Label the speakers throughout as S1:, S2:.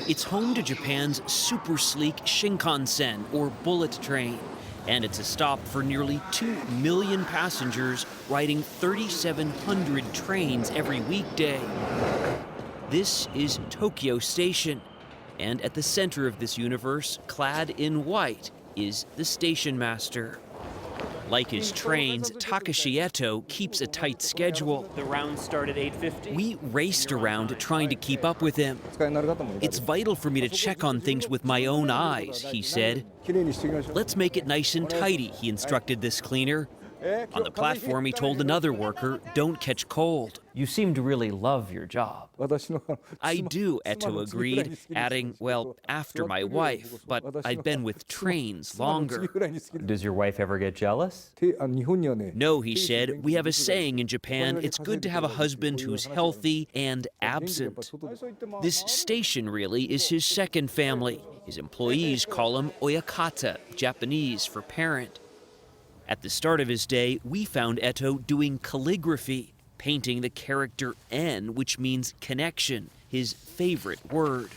S1: It's home to Japan's super sleek Shinkansen, or bullet train. And it's a stop for nearly 2 million passengers riding 3,700 trains every weekday. This is Tokyo Station. And at the center of this universe, clad in white, is the stationmaster. Like his trains, Takashi Eto keeps a tight schedule.
S2: The round start at 8:50.
S1: We raced around trying to keep up with him. It's vital for me to check on things with my own eyes, he said. Let's make it nice and tidy, he instructed this cleaner. On the platform, he told another worker, don't catch cold. You seem to really love your job. I do, Eto agreed, adding, well, after my wife, but I've been with trains longer.
S2: Does your wife ever get jealous?
S1: No, he said, we have a saying in Japan, it's good to have a husband who's healthy and absent. This station really is his second family. His employees call him oyakata, Japanese for parent. At the start of his day, we found Eto doing calligraphy, painting the character N, which means connection, his favorite word.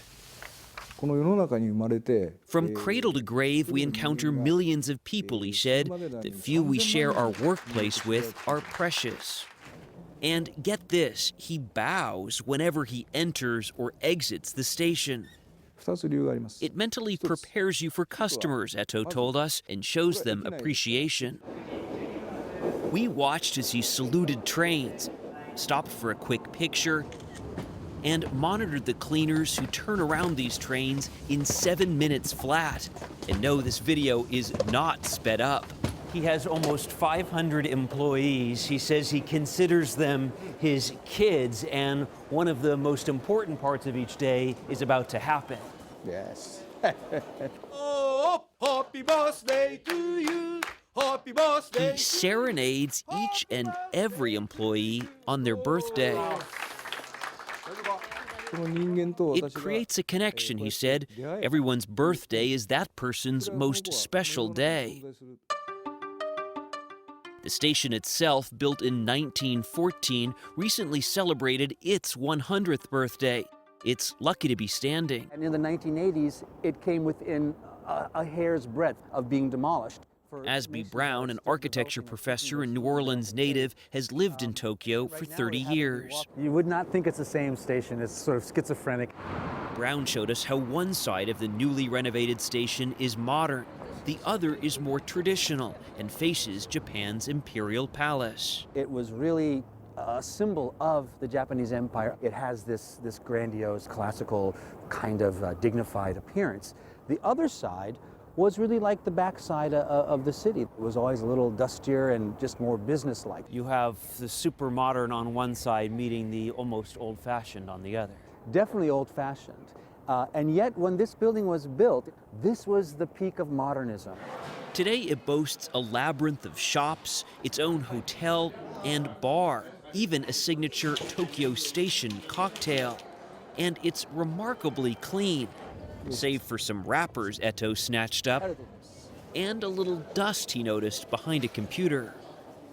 S1: From cradle to grave, we encounter millions of people, he said. The few we share our workplace with are precious. And get this, he bows whenever he enters or exits the station. It mentally prepares you for customers, Eto told us, and shows them appreciation. We watched as he saluted trains, stopped for a quick picture, and monitored the cleaners who turn around these trains in 7 minutes flat. And no, this video is not sped up. He has almost 500 employees. He says he considers them his kids, and one of the most important parts of each day is about to happen.
S3: Yes.
S4: Oh, happy birthday to you. Happy birthday.
S1: He serenades each and every employee on their birthday. It creates a connection, he said. Everyone's birthday is that person's most special day. The station itself, built in 1914, recently celebrated its 100th birthday. It's lucky to be standing.
S5: And in the 1980s, it came within a hair's breadth of being demolished.
S1: Asby Brown, an architecture professor and New Orleans native, has lived in Tokyo for 30 years.
S5: You would not think it's the same station. It's sort of schizophrenic.
S1: Brown showed us how one side of the newly renovated station is modern. The other is more traditional and faces Japan's imperial palace.
S5: It was really a symbol of the Japanese Empire. It has this grandiose, classical, kind of dignified appearance. The other side was really like the backside of the city. It was always a little dustier and just more businesslike.
S1: You have the super modern on one side meeting the almost old-fashioned on the other.
S5: Definitely old-fashioned. And yet, when this building was built, this was the peak of modernism.
S1: Today, it boasts a labyrinth of shops, its own hotel and bar, even a signature Tokyo Station cocktail. And it's remarkably clean, save for some wrappers Eto snatched up, and a little dust he noticed behind a computer.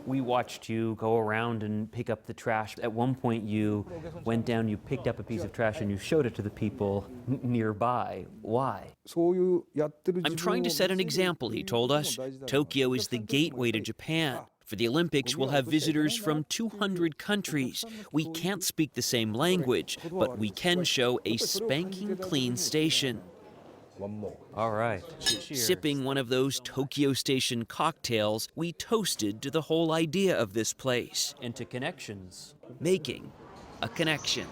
S1: We watched you go around and pick up the trash. At one point, you went down, you picked up a piece of trash, and you showed it to the people nearby. Why? I'm trying to set an example, he told us. Tokyo is the gateway to Japan. For the Olympics, we'll have visitors from 200 countries. We can't speak the same language, but we can show a spanking clean station.
S2: All right.
S1: Sipping one of those Tokyo Station cocktails, we toasted to the whole idea of this place.
S2: And to connections.
S1: Making a connection.